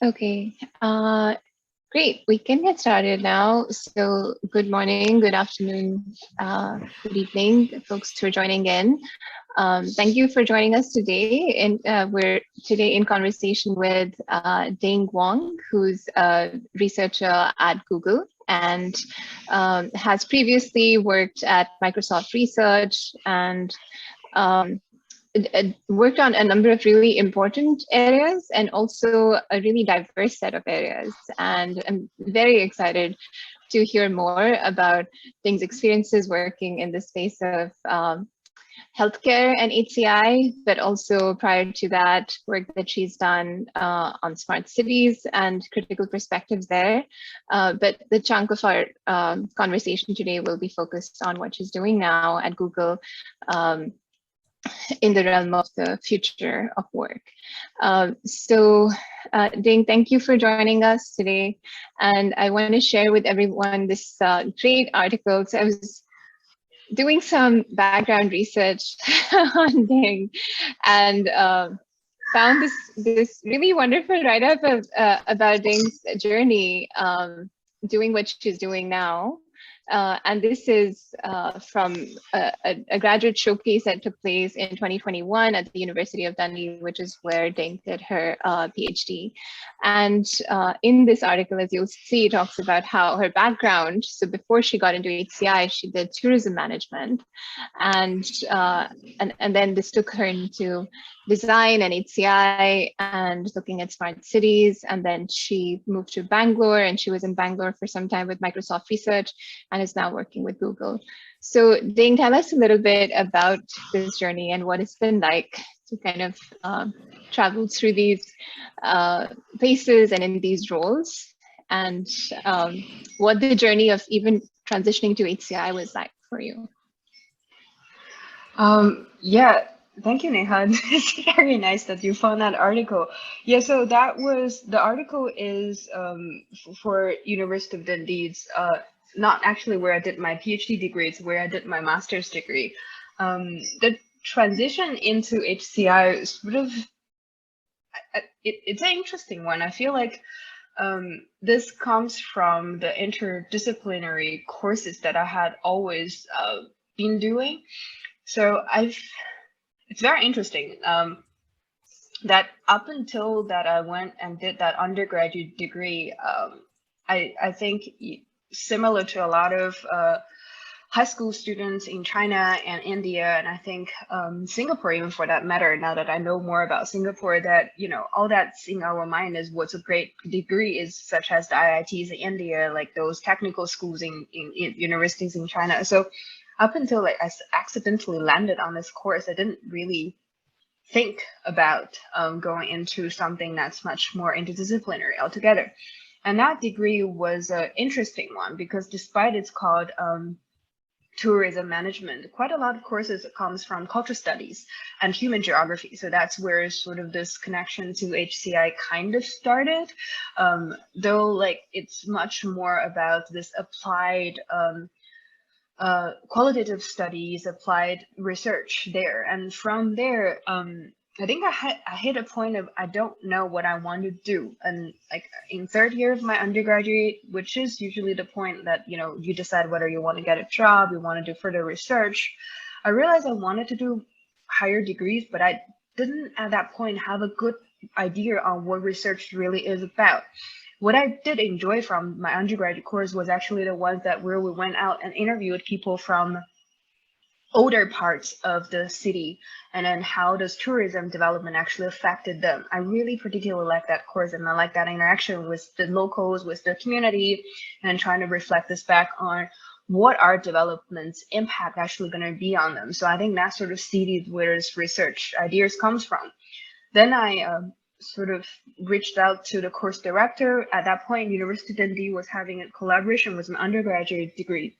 Okay, great. We can get started now. So, good morning, good afternoon, good evening, folks who are joining in. Thank you for joining us today. And we're today in conversation with Ding Wang, who's a researcher at Google and has previously worked at Microsoft Research and worked on a number of really important areas and also a really diverse set of areas. And I'm very excited to hear more about Ding's experiences working in the space of healthcare and HCI, but also prior to that, work that she's done on smart cities and critical perspectives there. But the chunk of our conversation today will be focused on what she's doing now at Google in the realm of the future of work. Ding, thank you for joining us today. And I want to share with everyone this great article. So I was doing some background research on Ding and found this really wonderful write-up about Ding's journey doing what she's doing now. And this is from a graduate showcase that took place in 2021 at the University of Dundee, which is where Ding did her PhD. And in this article, as you'll see, it talks about how her background, so before she got into HCI, she did tourism management. And then this took her into design and HCI and looking at smart cities. And then she moved to Bangalore, and she was in Bangalore for some time with Microsoft Research and is now working with Google. So Ding, tell us a little bit about this journey and what it's been like to kind of travel through these places and in these roles, and what the journey of even transitioning to HCI was like for you. Yeah, thank you, Neha. It's very nice that you found that article. Yeah, so that was the article is for University of Dundee's, not actually where I did my PhD degree, it's where I did my master's degree. The transition into HCI is sort of, it's an interesting one. I feel like this comes from the interdisciplinary courses that I had always been doing. So it's very interesting that up until that I went and did that undergraduate degree, I think similar to a lot of high school students in China and India, and I think Singapore even for that matter, now that I know more about Singapore, that, you know, all that's in our mind is what's a great degree is, such as the IITs in India, like those technical schools in universities in China. So up until like I accidentally landed on this course, I didn't really think about going into something that's much more interdisciplinary altogether. And that degree was an interesting one because despite it's called tourism management, quite a lot of courses comes from cultural studies and human geography. So that's where sort of this connection to HCI kind of started, though like it's much more about this applied qualitative studies, applied research there. And from there, I think I hit a point of I don't know what I want to do. And like in third year of my undergraduate, which is usually the point that, you know, you decide whether you want to get a job, you want to do further research. I realized I wanted to do higher degrees, but I didn't at that point have a good idea on what research really is about. What I did enjoy from my undergraduate course was actually the ones that where we went out and interviewed people from older parts of the city, and then how does tourism development actually affected them. I really particularly like that course, and I like that interaction with the locals, with the community, and trying to reflect this back on what are development's impact actually going to be on them. So I think that sort of seeded where this research ideas comes from. Then I sort of reached out to the course director. At that point, University of Dundee was having a collaboration with an undergraduate degree.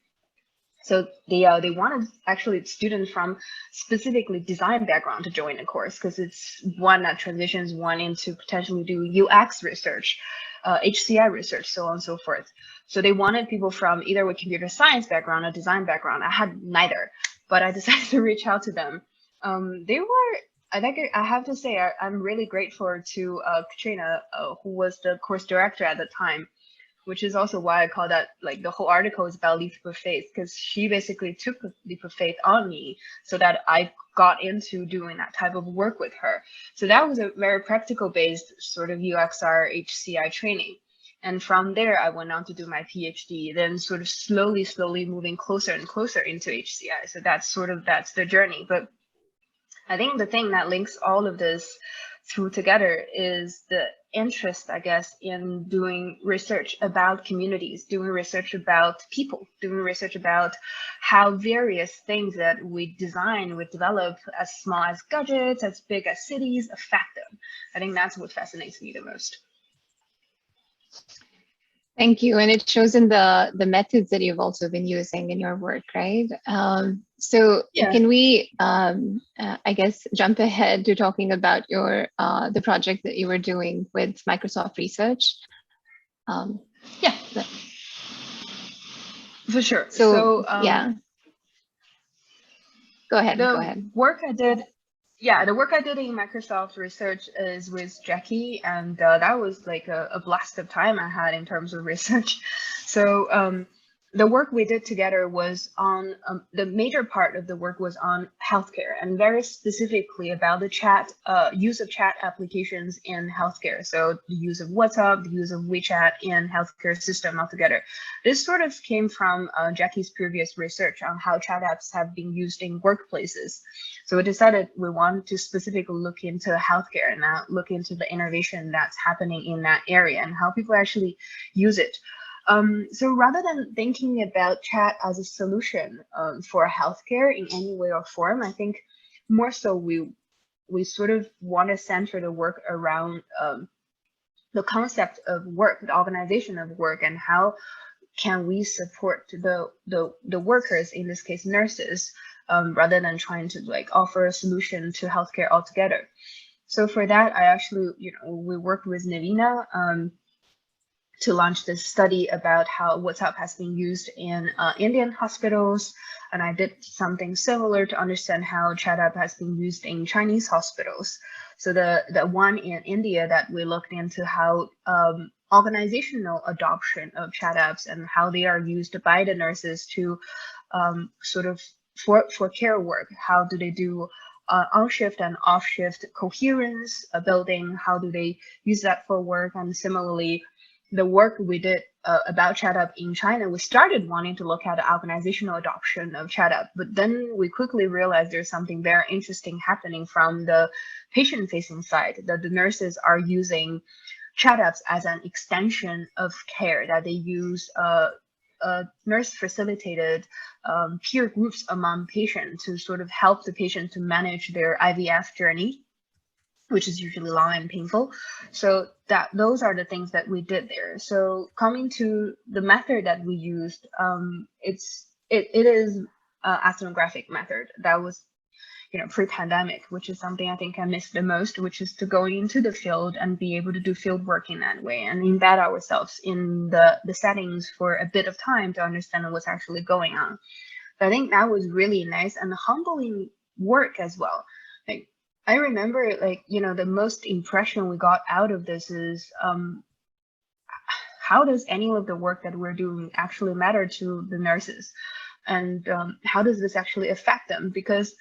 So they wanted actually students from specifically design background to join the course because it's one that transitions one into potentially do UX research, HCI research, so on and so forth. So they wanted people from either with computer science background or design background. I had neither, but I decided to reach out to them. They were I think I have to say I'm really grateful to Katrina, who was the course director at the time, which is also why I call that, like, the whole article is about leap of faith, because she basically took a leap of faith on me so that I got into doing that type of work with her. So that was a very practical based sort of UXR HCI training. And from there, I went on to do my PhD, then sort of slowly moving closer and closer into HCI. So that's the journey. But I think the thing that links all of this through together is the interest, I guess, in doing research about communities, doing research about people, doing research about how various things that we design, we develop, as small as gadgets, as big as cities, affect them. I think that's what fascinates me the most. Thank you. And it shows in the methods that you've also been using in your work, right? So Yeah. can we, I guess, jump ahead to talking about your the project that you were doing with Microsoft Research? Yeah, for sure. So yeah, go ahead. The work I did in Microsoft Research is with Jackie, and that was like a blast of time I had in terms of research. So the work we did together was on the major part of the work was on healthcare, and very specifically about the use of chat applications in healthcare. So the use of WhatsApp, the use of WeChat in healthcare system altogether. This sort of came from Jackie's previous research on how chat apps have been used in workplaces. So we decided we wanted to specifically look into healthcare and look into the innovation that's happening in that area and how people actually use it. So rather than thinking about chat as a solution for healthcare in any way or form, I think more so we sort of want to center the work around the concept of work, the organization of work, and how can we support the workers, in this case nurses, rather than trying to like offer a solution to healthcare altogether. So for that, I actually, we worked with Navina to launch this study about how WhatsApp has been used in Indian hospitals. And I did something similar to understand how chat app has been used in Chinese hospitals. So the one in India that we looked into how organizational adoption of chat apps and how they are used by the nurses to sort of for care work. How do they do on-shift and off-shift coherence building? How do they use that for work? And similarly, the work we did about chat app in China, we started wanting to look at the organizational adoption of chat app, but then we quickly realized there's something very interesting happening from the patient-facing side, that the nurses are using chat apps as an extension of care, that they use nurse-facilitated peer groups among patients to sort of help the patient to manage their IVF journey, which is usually long and painful. So those are the things that we did there. So coming to the method that we used, it is ethnographic method that was pre-pandemic, which is something I think I missed the most, which is to go into the field and be able to do field work in that way and embed ourselves in the settings for a bit of time to understand what's actually going on. So I think that was really nice and humbling work as well. Like, I remember, the most impression we got out of this is how does any of the work that we're doing actually matter to the nurses, and how does this actually affect them? Because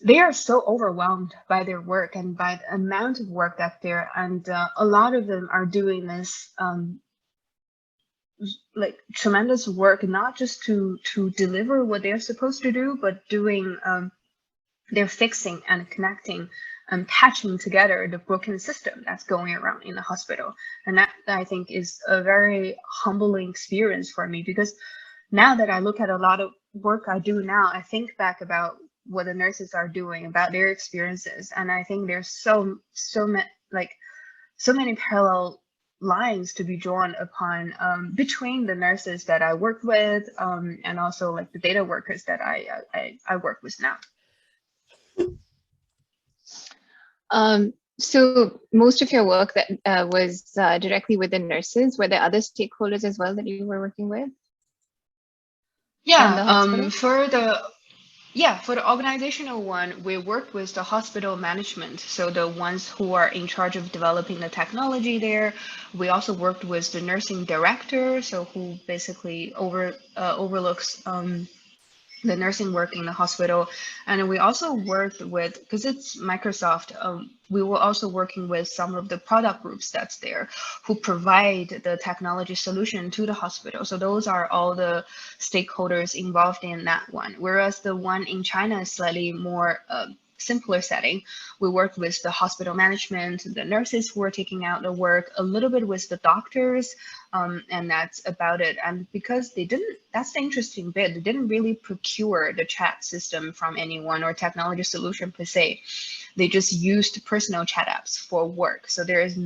they are so overwhelmed by their work and by the amount of work that's there, and a lot of them are doing this tremendous work, not just to deliver what they're supposed to do, but doing they're fixing and connecting and patching together the broken system that's going around in the hospital. And that, I think, is a very humbling experience for me, because now that I look at a lot of work I do now, I think back about what the nurses are doing, about their experiences, and I think there's so many parallel lines to be drawn upon between the nurses that I worked with and also like the data workers that I work with now. So most of your work that was directly with the nurses. Were there other stakeholders as well that you were working with? Yeah, Yeah, for the organizational one, we worked with the hospital management, so the ones who are in charge of developing the technology there. We also worked with the nursing director, so who basically overlooks the nursing work in the hospital. And we also worked with, because it's Microsoft, we were also working with some of the product groups that's there who provide the technology solution to the hospital. So those are all the stakeholders involved in that one. Whereas the one in China is slightly more simpler setting. We worked with the hospital management, the nurses who were taking out the work, a little bit with the doctors, and that's about it. And because they didn't, that's the interesting bit, they didn't really procure the chat system from anyone or technology solution per se. They just used personal chat apps for work. So there is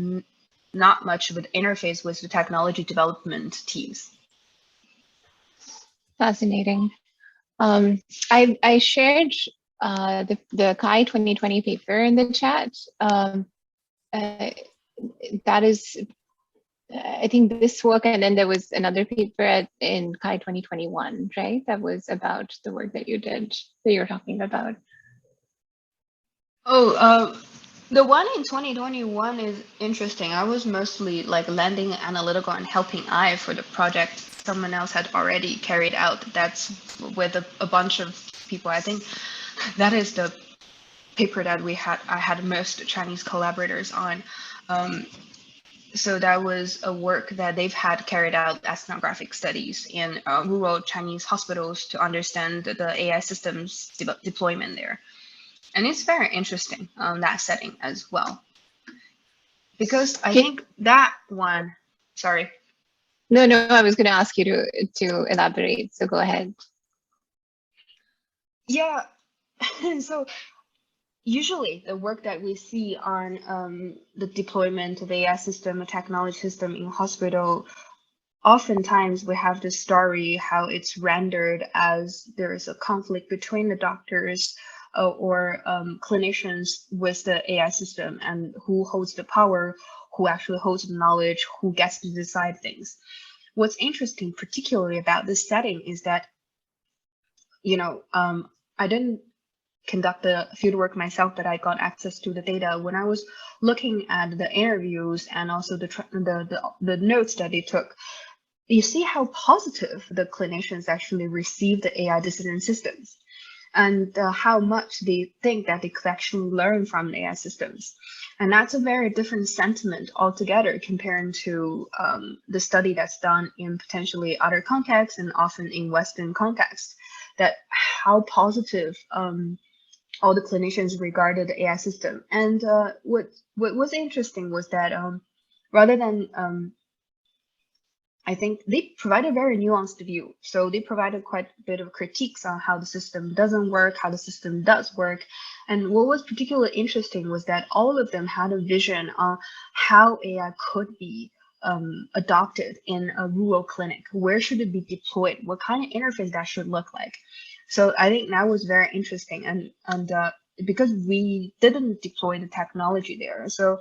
not much of an interface with the technology development teams. Fascinating. I shared the Kai 2020 paper in the chat. That is, I think this work, and then there was another paper in Kai 2021, right? That was about the work that you did, that you're talking about. Oh, the one in 2021 is interesting. I was mostly like lending analytical and helping eye for the project someone else had already carried out. That's with a bunch of people. I think that is the paper that I had most Chinese collaborators on. So that was a work that they've had carried out ethnographic studies in rural Chinese hospitals to understand the AI systems deployment there. And it's very interesting, that setting as well. Because I think that one, sorry. No, I was going to ask you to elaborate, so go ahead. Yeah, so usually the work that we see on the deployment of AI system, a technology system in hospital, oftentimes we have the story how it's rendered as there is a conflict between the doctors or clinicians with the AI system, and who holds the power, who actually holds the knowledge, who gets to decide things. What's interesting, particularly about this setting, is that, you know, I didn't conduct the fieldwork myself, but I got access to the data when I was looking at the interviews and also the notes that they took. You see how positive the clinicians actually receive the AI decision systems, and how much they think that they could actually learn from the AI systems. And that's a very different sentiment altogether comparing to the study that's done in potentially other contexts and often in Western context, that how positive all the clinicians regarded the AI system. And what was interesting was that rather than I think they provide a very nuanced view. So they provided quite a bit of critiques on how the system doesn't work, how the system does work. And what was particularly interesting was that all of them had a vision on how AI could be adopted in a rural clinic. Where should it be deployed? What kind of interface that should look like? So I think that was very interesting. And because we didn't deploy the technology there, so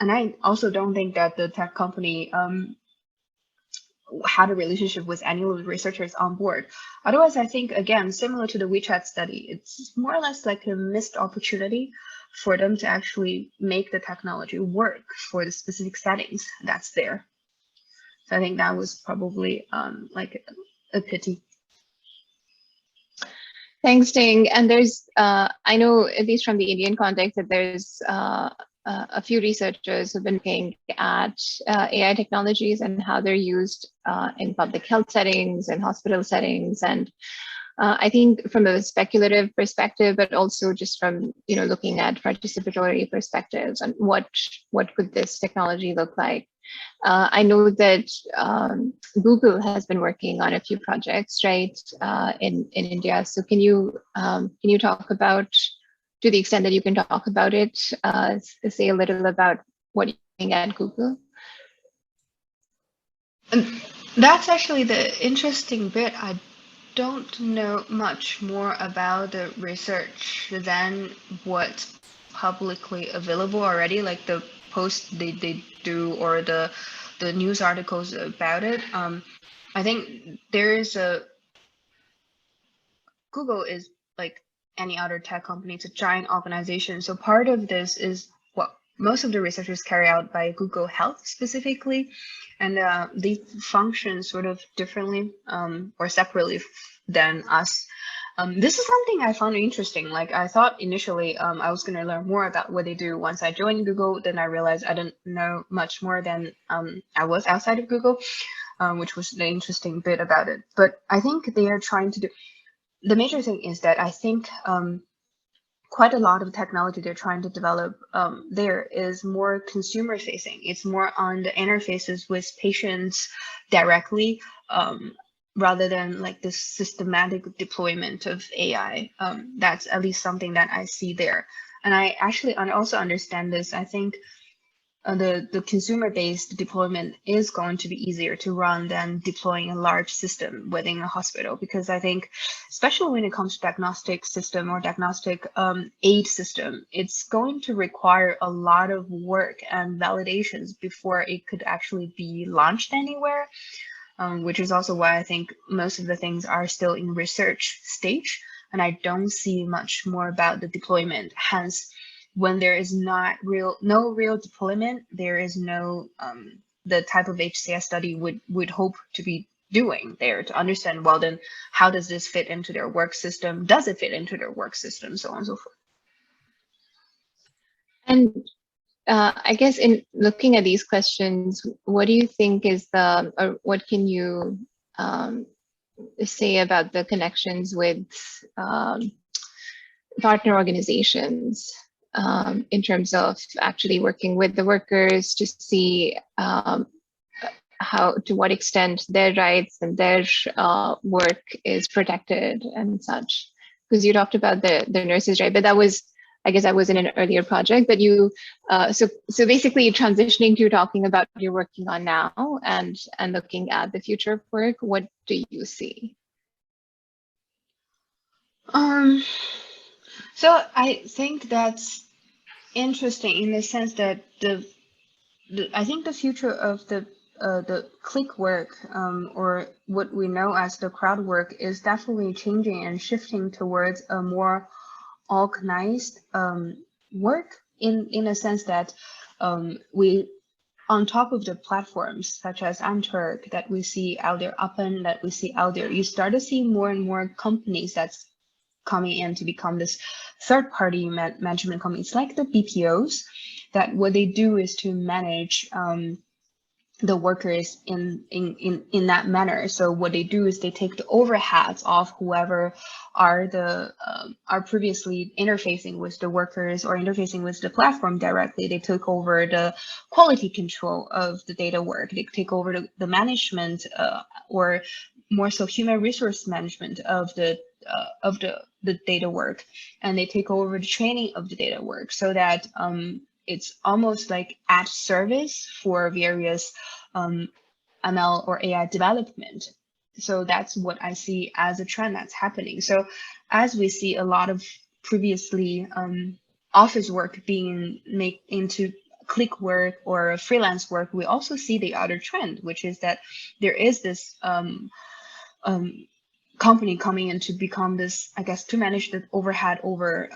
and I also don't think that the tech company had a relationship with any of the researchers on board. Otherwise, I think, again, similar to the WeChat study, it's more or less like a missed opportunity for them to actually make the technology work for the specific settings that's there. So I think that was probably like a pity. Thanks, Ding. And there's, I know, at least from the Indian context, that there's a few researchers who've been looking at AI technologies and how they're used in public health settings and hospital settings. And I think from a speculative perspective, but also just from, you know, looking at participatory perspectives and what could this technology look like. I know that Google has been working on a few projects, right, in India. So can you talk about, to the extent that you can talk about it, say a little about what you're doing at Google? And that's actually the interesting bit. I don't know much more about the research than what's publicly available already, like the posts they do or the news articles about it. I think there is a Google is like any other tech company, it's a giant organization. So part of this is what most of the research is carried out by Google Health specifically, and they function sort of differently or separately than us. This is something I found interesting. Like I thought initially I was going to learn more about what they do once I joined Google. Then I realized I didn't know much more than I was outside of Google, which was the interesting bit about it. But I think they are trying to do, the major thing is that I think quite a lot of technology they're trying to develop there is more consumer facing. It's more on the interfaces with patients directly, rather than like this systematic deployment of AI. That's at least something that I see there. And I actually also understand this. I think the consumer-based deployment is going to be easier to run than deploying a large system within a hospital, because I think, especially when it comes to diagnostic system or diagnostic aid system, it's going to require a lot of work and validations before it could actually be launched anywhere, which is also why I think most of the things are still in research stage, and I don't see much more about the deployment. Hence, when there is no real deployment, there is no the type of HCS study would hope to be doing there to understand, well, then how does this fit into their work system? Does it fit into their work system? So on and so forth. And I guess in looking at these questions, what do you think is or what can you say about the connections with partner organizations in terms of actually working with the workers to see to what extent their rights and their work is protected and such? Because you talked about the nurses, right? But that was, I guess, I was in an earlier project. But you, so basically transitioning to talking about what you're working on now and looking at the future of work. What do you see? So I think that's interesting in the sense that I think the future of the click work, or what we know as the crowd work, is definitely changing and shifting towards a more organized work in a sense that we, on top of the platforms such as Antwerp that we see out there, Uppen that we see out there, you start to see more and more companies that's coming in to become this third-party management companies, like the BPOs, that what they do is to manage the workers in that manner. So what they do is they take the overheads of whoever are previously interfacing with the workers or interfacing with the platform directly. They took over the quality control of the data work. They take over the management, or more so human resource management of the data work, and they take over the training of the data work, so that it's almost like at service for various ML or AI development. So that's what I see as a trend that's happening. So as we see a lot of previously office work being made into click work or freelance work, we also see the other trend, which is that there is this company coming in to become this, I guess, to manage the overhead over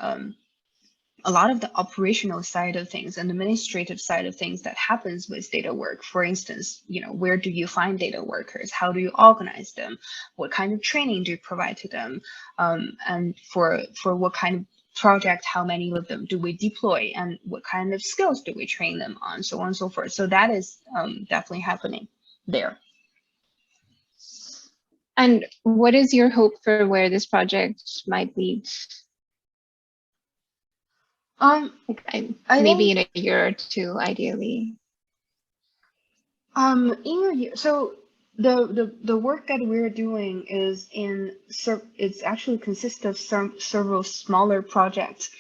a lot of the operational side of things and administrative side of things that happens with data work. For instance, where do you find data workers? How do you organize them? What kind of training do you provide to them? And for what kind of project, how many of them do we deploy? And what kind of skills do we train them on? So on and so forth. So that is definitely happening there. And what is your hope for where this project might lead? Maybe in a year or two, ideally. In a year, so the work that we're doing is it's actually consists of several smaller projects.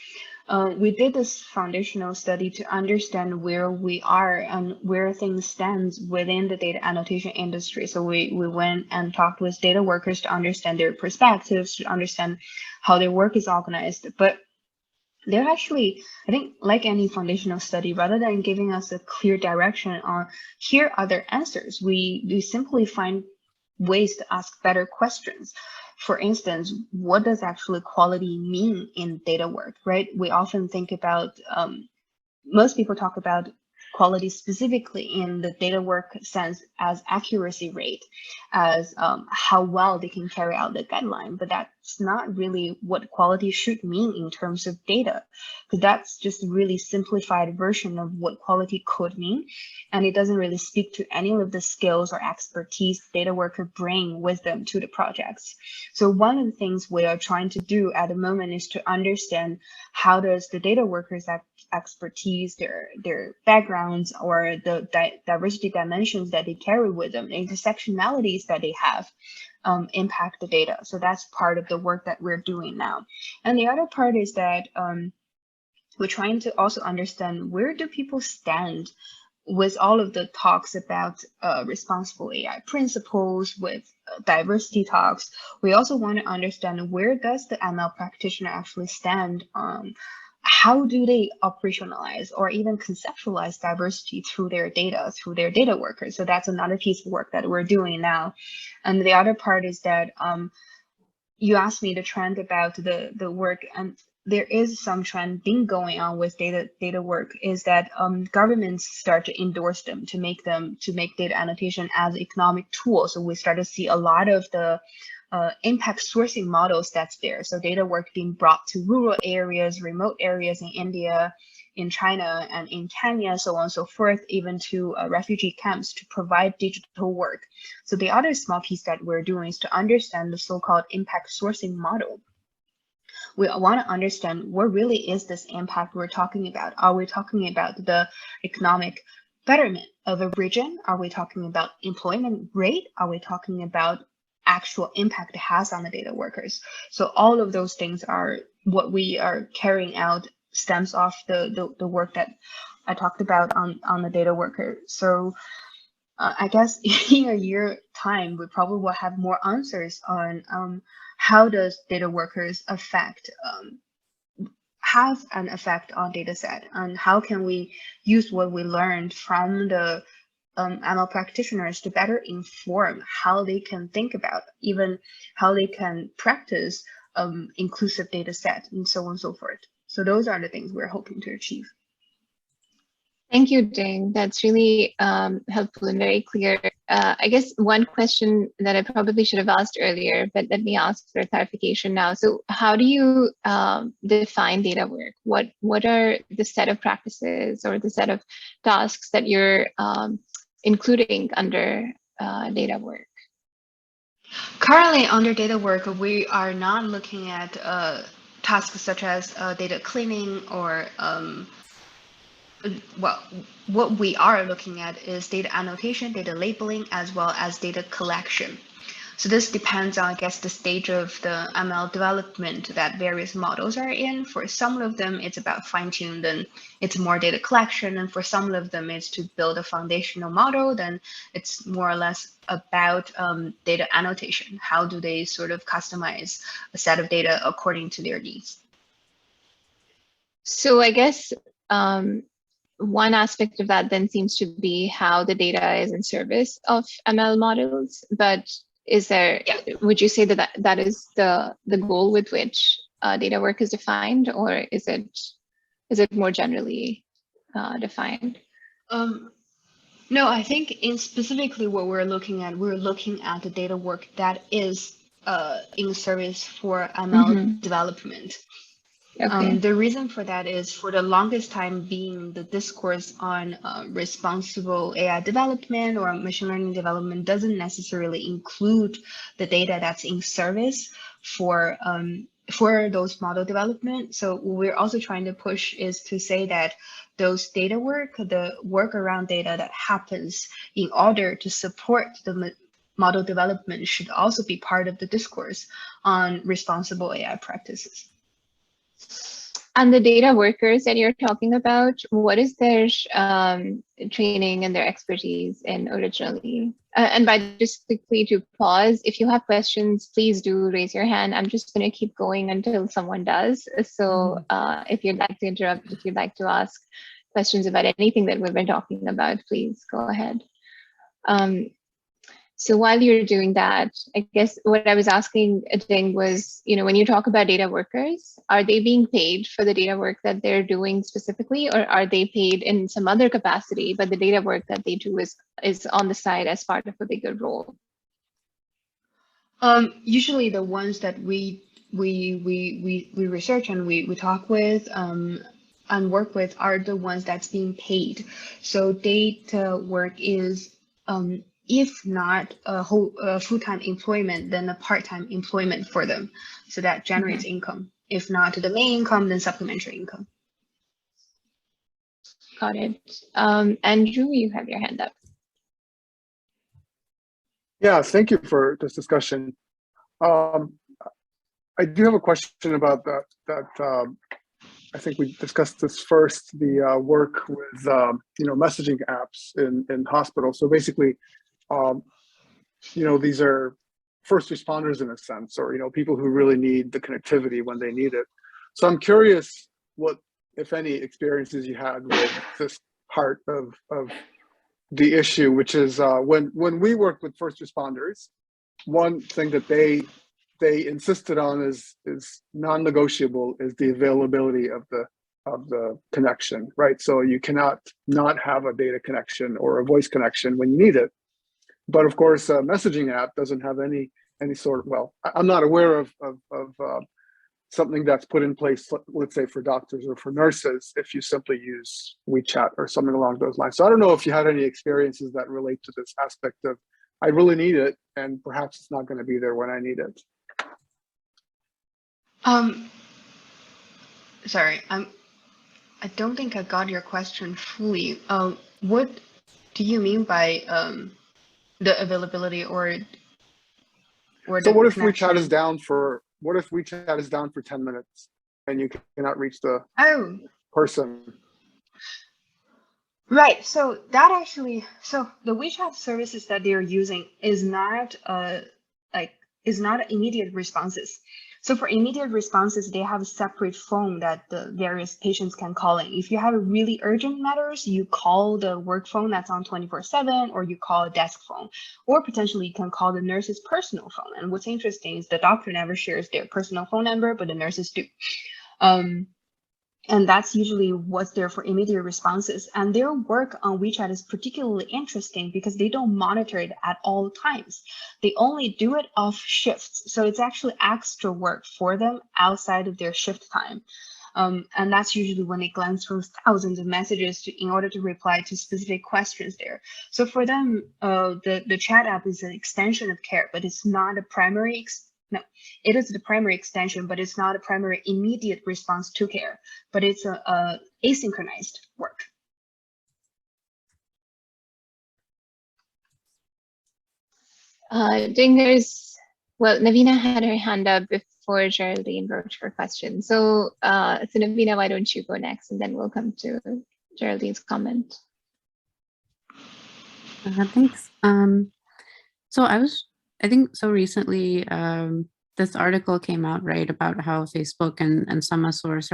We did this foundational study to understand where we are and where things stand within the data annotation industry. So we went and talked with data workers to understand their perspectives, to understand how their work is organized. But they're actually, I think, like any foundational study, rather than giving us a clear direction on here are their answers, we simply find ways to ask better questions. For instance, what does actually quality mean in data work, right? We often think about, most people talk about quality specifically in the data work sense as accuracy rate, as how well they can carry out the guideline, but that's not really what quality should mean in terms of data, because that's just a really simplified version of what quality could mean, and it doesn't really speak to any of the skills or expertise data worker bring with them to the projects. So one of the things we are trying to do at the moment is to understand how does the data workers expertise, their backgrounds, or the diversity dimensions that they carry with them, the intersectionalities that they have, impact the data. So that's part of the work that we're doing now. And the other part is that we're trying to also understand, where do people stand with all of the talks about responsible AI principles, with diversity talks. We also want to understand, where does the ML practitioner actually stand? How do they operationalize or even conceptualize diversity through their data workers? So that's another piece of work that we're doing now. And the other part is that you asked me the trend about the work, and there is some trend being going on with data work, is that governments start to endorse them to make data annotation as economic tool. So we start to see a lot of the impact sourcing models that's there. So data work being brought to rural areas, remote areas in India, in China, and in Kenya, so on and so forth, even to refugee camps, to provide digital work. So the other small piece that we're doing is to understand the so-called impact sourcing model. We want to understand, what really is this impact we're talking about? Are we talking about the economic betterment of a region? Are we talking about employment rate? Are we talking about actual impact it has on the data workers? So all of those things are what we are carrying out, stems off the work that I talked about on the data worker. So I guess in a year time, we probably will have more answers on how does data workers have an effect on data set, and how can we use what we learned from the ML practitioners to better inform how they can think about, even how they can practice inclusive data set, and so on and so forth. So those are the things we're hoping to achieve. Thank you, Ding. That's really helpful and very clear. I guess one question that I probably should have asked earlier, but let me ask for clarification now. So how do you define data work? What are the set of practices or the set of tasks that you're including under data work? Currently, under data work, we are not looking at tasks such as data cleaning or well, what we are looking at is data annotation, data labeling, as well as data collection. So this depends on, I guess, the stage of the ML development that various models are in. For some of them, it's about fine-tune, then it's more data collection. And for some of them, it's to build a foundational model, then it's more or less about data annotation. How do they sort of customize a set of data according to their needs? So I guess one aspect of that then seems to be how the data is in service of ML models, but is there, would you say that that is the goal with which data work is defined, or is it more generally defined? No, I think in specifically what we're looking at the data work that is in service for ML development. Okay. The reason for that is, for the longest time being, the discourse on responsible AI development or machine learning development doesn't necessarily include the data that's in service for those model development. So what we're also trying to push is to say that those data work, the work around data that happens in order to support the model development, should also be part of the discourse on responsible AI practices. And the data workers that you're talking about, what is their training and their expertise in originally? And by just quickly to pause, if you have questions, please do raise your hand. I'm just going to keep going until someone does. So if you'd like to interrupt, if you'd like to ask questions about anything that we've been talking about, please go ahead. So while you're doing that, I guess what I was asking Ding was, when you talk about data workers, are they being paid for the data work that they're doing specifically, or are they paid in some other capacity, but the data work that they do is on the side as part of a bigger role? Usually the ones that we research and we talk with and work with are the ones that's being paid. So data work is if not a whole full-time employment, then a part-time employment for them. So that generates income. If not the main income, then supplementary income. Got it. Andrew, you have your hand up. Yeah, thank you for this discussion. I do have a question about that. I think we discussed this first, the work with messaging apps in hospitals. So basically, these are first responders in a sense, or people who really need the connectivity when they need it. So I'm curious what, if any, experiences you had with this part of the issue, which is when we work with first responders, one thing that they insisted on is non-negotiable is the availability of the connection, right? So you cannot not have a data connection or a voice connection when you need it. But of course, a messaging app doesn't have any sort of, well, I'm not aware of something that's put in place, let's say for doctors or for nurses, if you simply use WeChat or something along those lines. So I don't know if you had any experiences that relate to this aspect of, I really need it, and perhaps it's not going to be there when I need it. Sorry, I don't think I got your question fully. What do you mean by the availability or so what if connection? WeChat is down for 10 minutes and you cannot reach the person? Right. So that actually, so the WeChat services that they're using is not immediate responses. So for immediate responses, they have a separate phone that the various patients can call in. If you have really urgent matters, you call the work phone that's on 24/7, or you call a desk phone, or potentially you can call the nurse's personal phone. And what's interesting is the doctor never shares their personal phone number, but the nurses do. And that's usually what's there for immediate responses. And their work on WeChat is particularly interesting because they don't monitor it at all times. They only do it off shifts. So it's actually extra work for them outside of their shift time. And that's usually when they glance through thousands of messages in order to reply to specific questions there. So for them, the chat app is an extension of care, but it's not a primary no, it is the primary extension, but it's not a primary immediate response to care, but it's a asynchronized work. Ding, Navina had her hand up before Geraldine wrote her question. So Navina, why don't you go next, and then we'll come to Geraldine's comment. Thanks. So I think so recently, this article came out, right, about how Facebook and SemaSource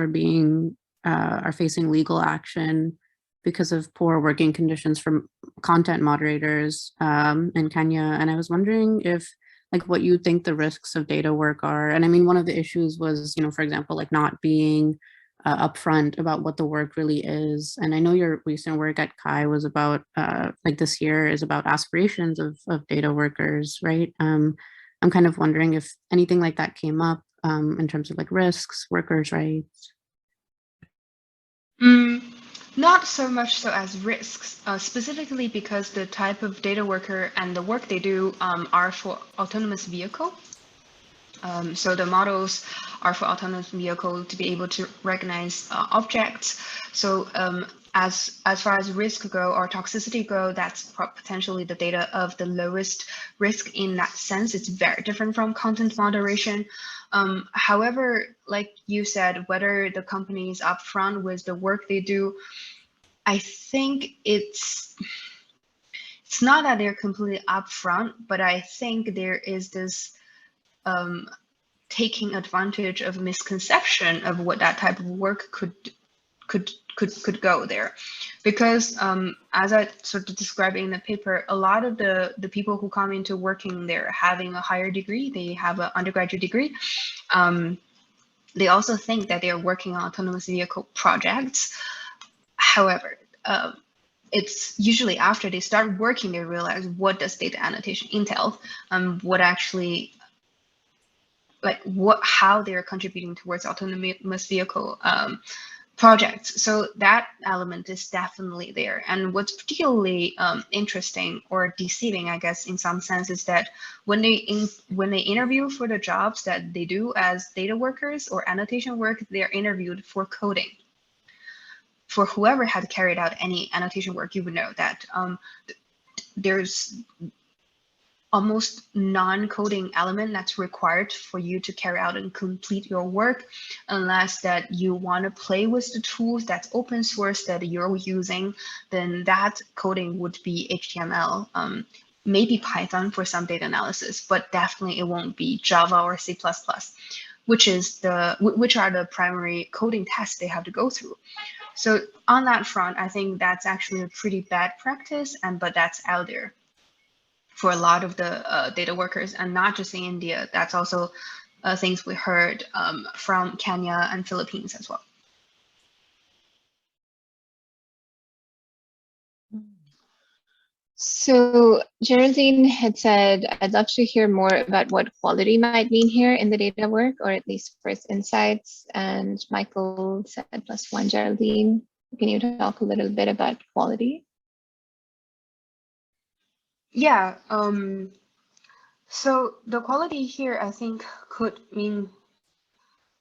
are facing legal action because of poor working conditions for content moderators in Kenya. And I was wondering if, like, what you think the risks of data work are. And I mean, one of the issues was, for example, like not being upfront about what the work really is. And I know your recent work at CHI was about, like this year is about aspirations of data workers, right? I'm kind of wondering if anything like that came up in terms of like risks, workers' rights. Not so much so as risks, specifically because the type of data worker and the work they do are for autonomous vehicle. So the models are for autonomous vehicle to be able to recognize objects. So as far as risk go or toxicity go, that's potentially the data of the lowest risk in that sense. It's very different from content moderation. However, like you said, whether the company is upfront with the work they do, I think it's not that they're completely upfront, but I think there is this taking advantage of misconception of what that type of work could go there, because as I sort of described in the paper, a lot of the people who come into working there having a higher degree, they have an undergraduate degree, they also think that they are working on autonomous vehicle projects. However, it's usually after they start working, they realize what does data annotation entail, what actually, like how they're contributing towards autonomous vehicle projects. So that element is definitely there. And what's particularly interesting or deceiving, I guess, in some sense, is that when they interview for the jobs that they do as data workers or annotation work, they're interviewed for coding. For whoever had carried out any annotation work, you would know that there's almost non-coding element that's required for you to carry out and complete your work, unless that you want to play with the tools that's open source that you're using, then that coding would be HTML, maybe Python for some data analysis, but definitely it won't be Java or C++, which are the primary coding tests they have to go through. So on that front, I think that's actually a pretty bad practice, but that's out there for a lot of the data workers, and not just in India. That's also things we heard from Kenya and Philippines as well. So Geraldine had said, I'd love to hear more about what quality might mean here in the data work, or at least first insights. And Michael said +1, Geraldine. Can you talk a little bit about quality? Yeah, so the quality here, I think, could mean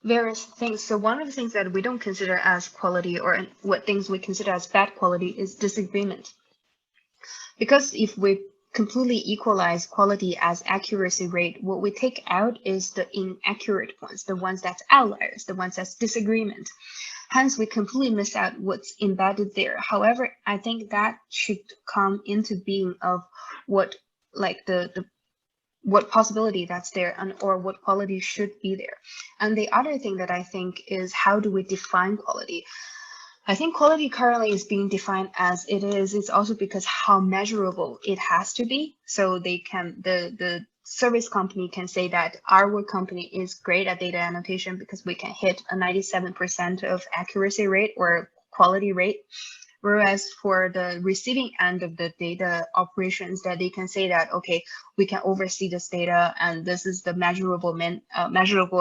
various things. So one of the things that we don't consider as quality, or what things we consider as bad quality, is disagreement. Because if we completely equalize quality as accuracy rate, what we take out is the inaccurate ones, the ones that's outliers, the ones that's disagreement. Hence, we completely miss out what's embedded there. However, I think that should come into being of what, like what possibility that's there, and or what quality should be there. And the other thing that I think is, how do we define quality? I think quality currently is being defined as it is. It's also because how measurable it has to be. So they can, the service company can say that our company is great at data annotation because we can hit a 97% of accuracy rate or quality rate. Whereas for the receiving end of the data operations, that they can say that, okay, we can oversee this data and this is the measurable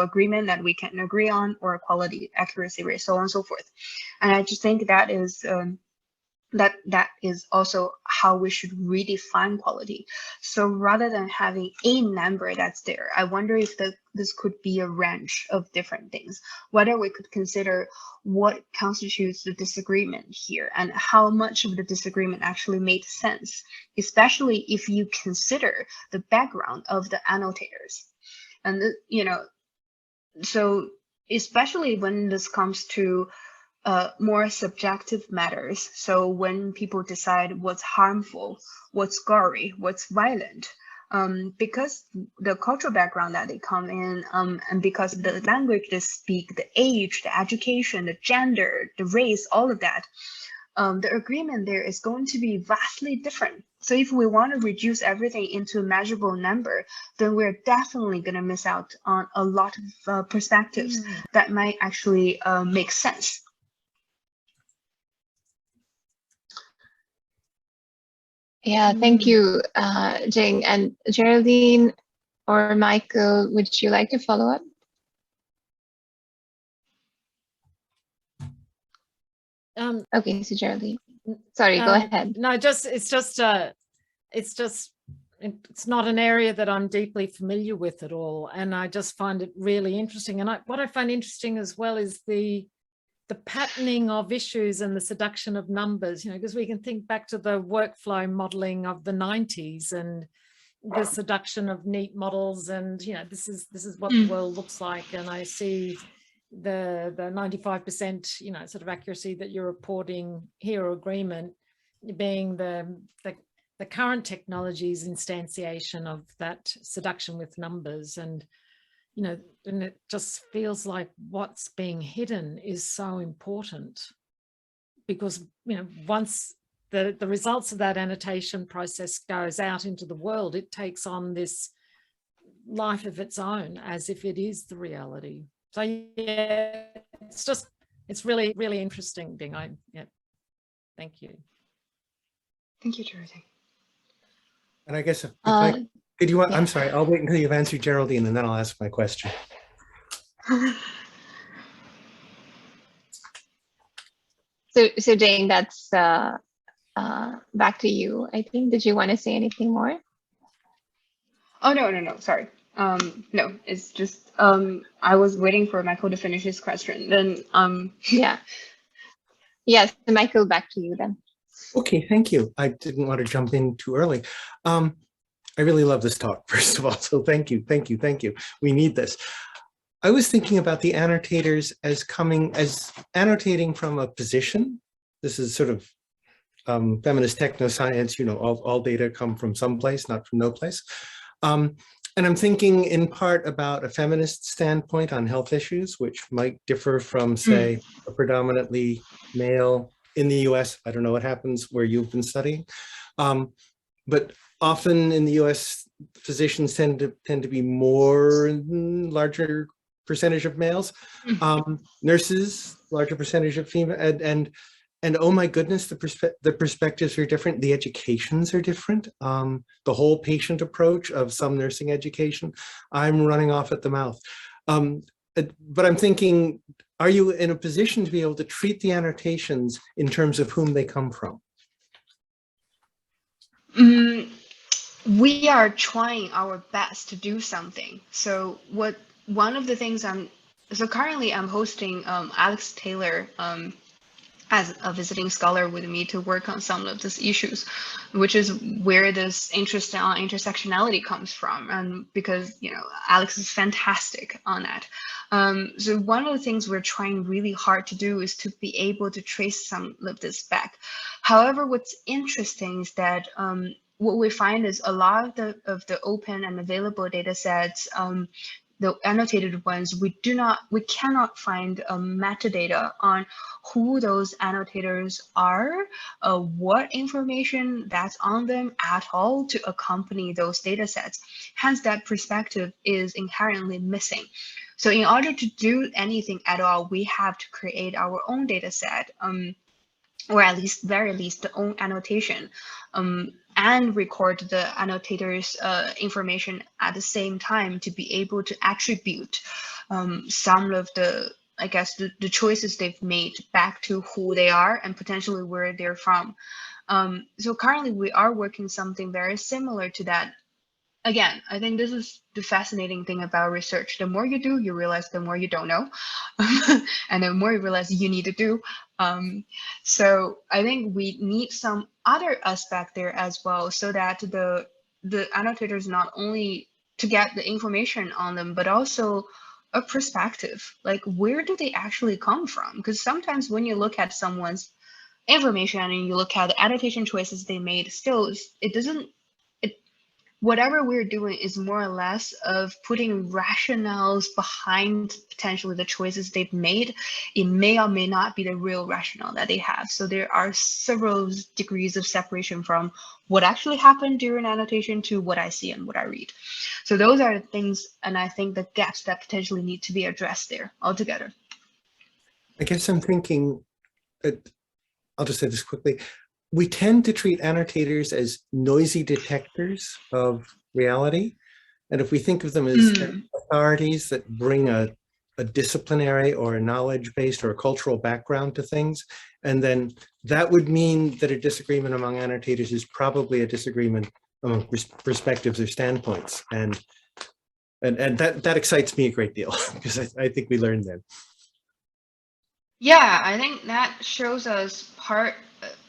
agreement that we can agree on, or quality accuracy rate, so on and so forth. And I just think that is that is also how we should redefine quality. So rather than having a number that's there, I wonder if this could be a range of different things, whether we could consider what constitutes the disagreement here and how much of the disagreement actually made sense, especially if you consider the background of the annotators. And so especially when this comes to more subjective matters. So when people decide what's harmful, what's gory, what's violent, because the cultural background that they come in, and because the language they speak, the age, the education, the gender, the race, all of that, the agreement there is going to be vastly different. So if we want to reduce everything into a measurable number, then we're definitely going to miss out on a lot of perspectives that might actually make sense. Yeah, thank you, Jing. And Geraldine or Michael, would you like to follow up? Okay, so Geraldine. Sorry, go ahead. No, it's not an area that I'm deeply familiar with at all, and I just find it really interesting. And what I find interesting as well is the patterning of issues and the seduction of numbers, because we can think back to the workflow modeling of the 90s and the seduction of neat models, and this is what the world looks like. And I see the 95% sort of accuracy that you're reporting here, or agreement, being the current technology's instantiation of that seduction with numbers. And and it just feels like what's being hidden is so important. because, once the results of that annotation process goes out into the world, it takes on this life of its own as if it is the reality. So yeah, it's really, really interesting, Ding. Yeah, thank you. Thank you, Dorothy. And I guess if I, did you want, yeah. I'm sorry, I'll wait until you've answered Geraldine and then I'll ask my question. So Jane, that's back to you. I think. Did you want to say anything more? Oh, no, sorry. No, it's just, I was waiting for Michael to finish his question. Then, Yeah. Yes, Michael, back to you then. Okay, thank you. I didn't want to jump in too early. I really love this talk, first of all, so thank you. We need this. I was thinking about the annotators as annotating from a position. This is sort of feminist technoscience, all data come from someplace, not from no place. And I'm thinking in part about a feminist standpoint on health issues, which might differ from, say, a predominantly male in the US. I don't know what happens where you've been studying. But often in the US, physicians tend to be larger percentage of males. Nurses, larger percentage of female, and oh my goodness, the perspectives are different. The educations are different. The whole patient approach of some nursing education. I'm running off at the mouth. But I'm thinking, are you in a position to be able to treat the annotations in terms of whom they come from? We are trying our best to do something. So one of the things currently I'm hosting Alex Taylor as a visiting scholar with me to work on some of these issues, which is where this interest on intersectionality comes from. And because, Alex is fantastic on that. So one of the things we're trying really hard to do is to be able to trace some of this back. However, what's interesting is that what we find is a lot of the open and available data sets, the annotated ones, we cannot find metadata on who those annotators are, what information that's on them at all to accompany those data sets. Hence, that perspective is inherently missing. So in order to do anything at all, we have to create our own data set, or at least, very least, the own annotation, and record the annotators' information at the same time to be able to attribute some of the, I guess, the choices they've made back to who they are and potentially where they're from. So currently we are working something very similar to that. Again, I think this is the fascinating thing about research. The more you do, you realize the more you don't know. And the more you realize you need to do. So I think we need some other aspect there as well, so that the annotators not only to get the information on them, but also a perspective, like where do they actually come from? Because sometimes when you look at someone's information and you look at the annotation choices they made, still it doesn't, whatever we're doing is more or less of putting rationales behind potentially the choices they've made. It may or may not be the real rationale that they have. So there are several degrees of separation from what actually happened during annotation to what I see and what I read. So those are the things, and I think the gaps that potentially need to be addressed there altogether. I guess I'm thinking, I'll just say this quickly. We tend to treat annotators as noisy detectors of reality. And if we think of them as authorities that bring a disciplinary or a knowledge-based or a cultural background to things, and then that would mean that a disagreement among annotators is probably a disagreement among perspectives or standpoints. And that excites me a great deal because I think we learned that. Yeah, I think that shows us part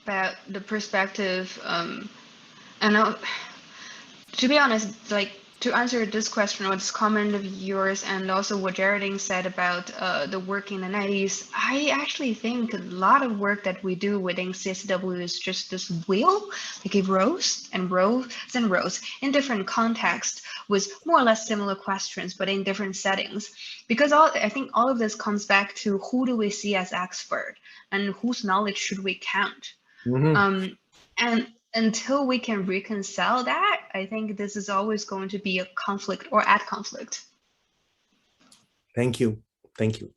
about the perspective. And to be honest, like to answer this question or this comment of yours, and also what Jareding said about the work in the 90s, I actually think a lot of work that we do within CSW is just this wheel, like it rows and rows and rows in different contexts with more or less similar questions, but in different settings. Because I think all of this comes back to who do we see as expert and whose knowledge should we count? And until we can reconcile that, I think this is always going to be a conflict or at conflict. Thank you. Thank you.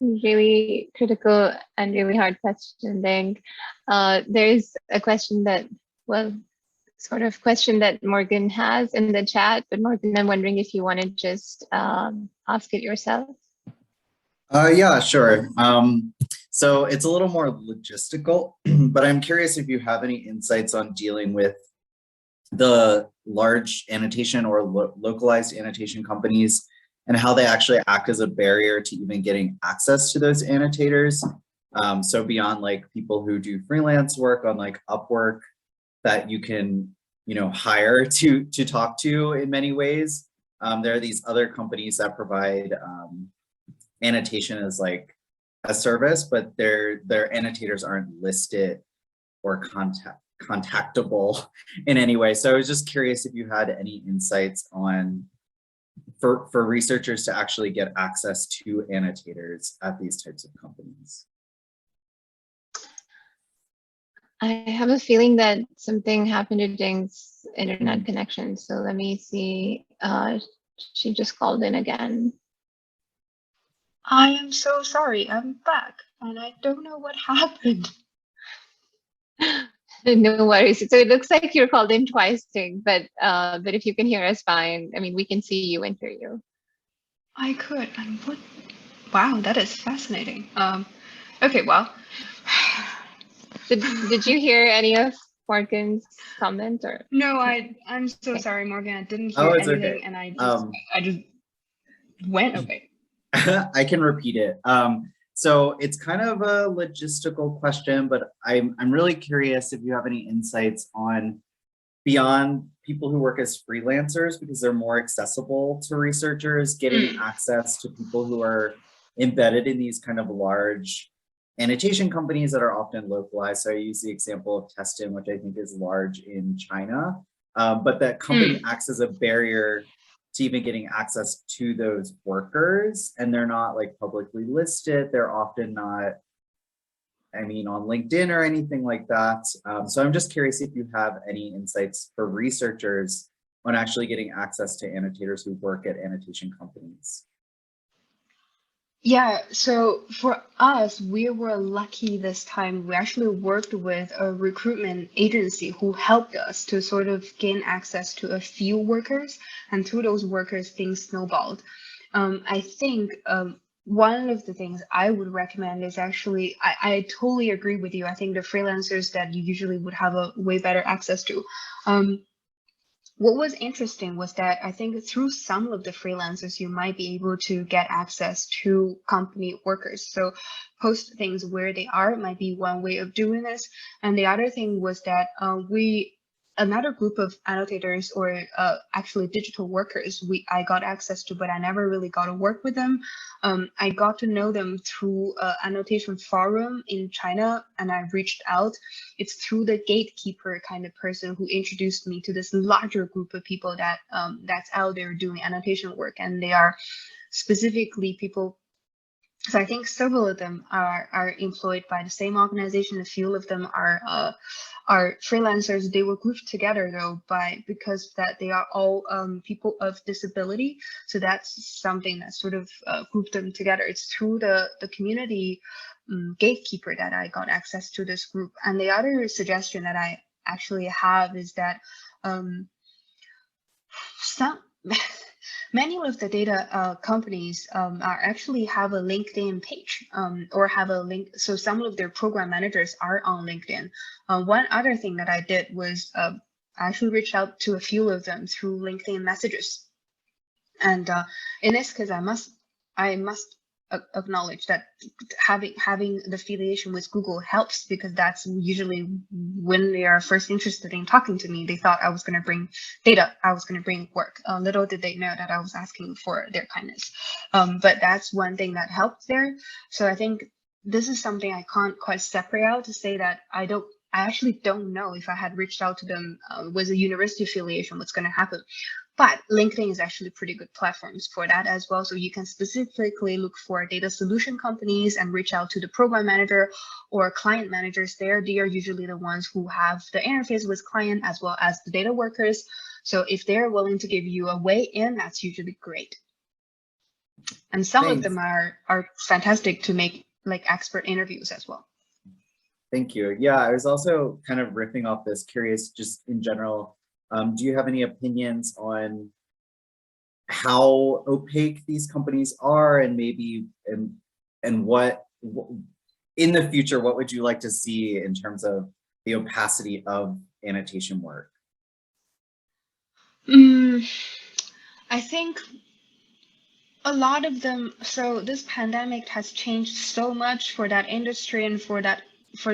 Really critical and really hard question, Ding. There's a question that, well, sort of question that Morgan has in the chat, but Morgan, I'm wondering if you want to just ask it yourself. Yeah, sure. So it's a little more logistical, but I'm curious if you have any insights on dealing with the large annotation or localized annotation companies and how they actually act as a barrier to even getting access to those annotators. So beyond like people who do freelance work on like Upwork that you can, you know, hire to talk to in many ways. There are these other companies that provide annotation as like a service, but their annotators aren't listed or contactable in any way. So I was just curious if you had any insights on for researchers to actually get access to annotators at these types of companies. I have a feeling that something happened to Ding's internet connection. So let me see. She just called in again. I am so sorry. I'm back and I don't know what happened. No worries. So it looks like you're called in twice, Ding, but if you can hear us fine, I mean, we can see you and hear you. I could. And what? Wow, that is fascinating. Okay, well. Did you hear any of Morgan's comment or? No, I'm so sorry, Morgan. I didn't hear anything, okay. And I just went away. I can repeat it. So it's kind of a logistical question, but I'm really curious if you have any insights on beyond people who work as freelancers, because they're more accessible to researchers, getting access to people who are embedded in these kind of large annotation companies that are often localized. So I use the example of Testin, which I think is large in China, but that company acts as a barrier to even getting access to those workers, and they're not like publicly listed. They're often not, I mean, on LinkedIn or anything like that. So I'm just curious if you have any insights for researchers on actually getting access to annotators who work at annotation companies. Yeah, so for us, we were lucky this time. We actually worked with a recruitment agency who helped us to sort of gain access to a few workers, and through those workers, things snowballed. I think one of the things I would recommend is actually, I totally agree with you. I think the freelancers that you usually would have a way better access to. What was interesting was that I think through some of the freelancers, you might be able to get access to company workers. So post things where they are might be one way of doing this. And the other thing was that another group of annotators or actually digital workers I got access to, but I never really got to work with them. I got to know them through annotation forum in China, and I reached out. It's through the gatekeeper kind of person who introduced me to this larger group of people that that's out there doing annotation work, and they are specifically people. So I think several of them are employed by the same organization. A few of them are freelancers. They were grouped together though because that they are all people of disability. So that's something that sort of grouped them together. It's through the community gatekeeper that I got access to this group. And the other suggestion that I actually have is that many of the data companies are actually have a LinkedIn page or have a link. So some of their program managers are on LinkedIn. One other thing that I did was I actually reached out to a few of them through LinkedIn messages. And in this case, I must acknowledge that having the affiliation with Google helps, because that's usually when they are first interested in talking to me. They thought I was going to bring data, I was going to bring work. Little did they know that I was asking for their kindness. But that's one thing that helped there. So I think this is something I can't quite separate out to say that I actually don't know if I had reached out to them with a university affiliation, what's going to happen. But LinkedIn is actually pretty good platforms for that as well. So you can specifically look for data solution companies and reach out to the program manager or client managers there. They are usually the ones who have the interface with client as well as the data workers. So if they're willing to give you a way in, that's usually great. And some of them are fantastic to make like expert interviews as well. Thank you. Yeah, I was also kind of riffing off this, curious just in general. Do you have any opinions on how opaque these companies are, and maybe and what in the future, what would you like to see in terms of the opacity of annotation work? I think a lot of them, so this pandemic has changed so much for that industry and for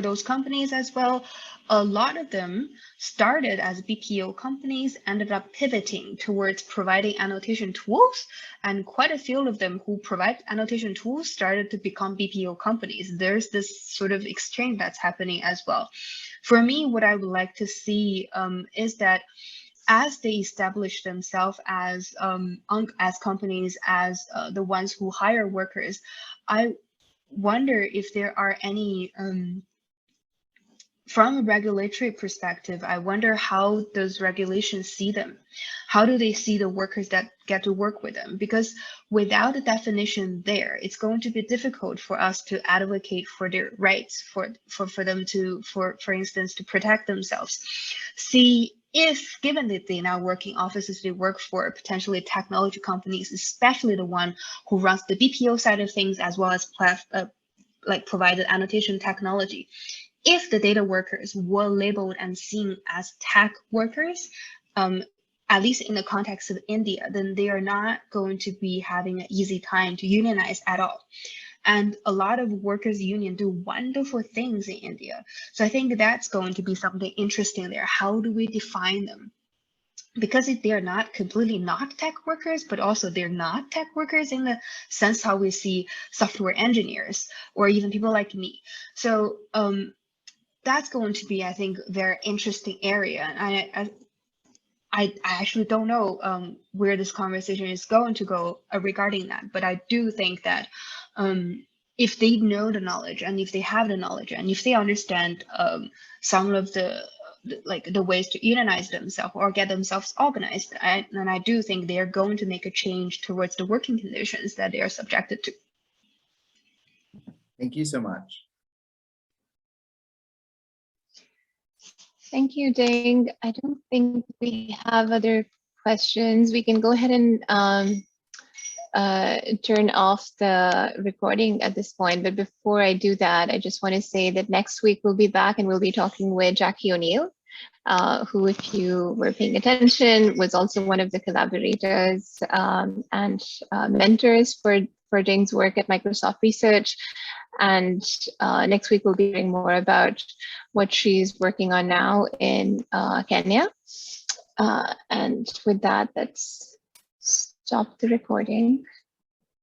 those companies as well. A lot of them started as BPO companies, ended up pivoting towards providing annotation tools, and quite a few of them who provide annotation tools started to become BPO companies. There's this sort of exchange that's happening as well. For me, what I would like to see is that as they establish themselves as companies, as the ones who hire workers, I wonder if there are any, from a regulatory perspective, I wonder how those regulations see them. How do they see the workers that get to work with them? Because without a definition there, it's going to be difficult for us to advocate for their rights, for them to, for instance, to protect themselves. See, if given that they now work in offices, they work for potentially technology companies, especially the one who runs the BPO side of things, as well as like provided annotation technology. If the data workers were labeled and seen as tech workers, at least in the context of India, then they are not going to be having an easy time to unionize at all. And a lot of workers' union do wonderful things in India. So I think that's going to be something interesting there. How do we define them? Because if they're not completely not tech workers, but also they're not tech workers in the sense how we see software engineers or even people like me. So that's going to be, I think, a very interesting area. And I actually don't know where this conversation is going to go regarding that, but I do think that if they know the knowledge, and if they have the knowledge, and if they understand some of the ways to unionize themselves or get themselves organized, then I do think they are going to make a change towards the working conditions that they are subjected to. Thank you so much. Thank you, Ding. I don't think we have other questions. We can go ahead and turn off the recording at this point. But before I do that, I just want to say that next week we'll be back and we'll be talking with Jackie O'Neill, who, if you were paying attention, was also one of the collaborators and mentors for Ding's work at Microsoft Research. And next week we'll be hearing more about what she's working on now in Kenya. And with that, let's stop the recording.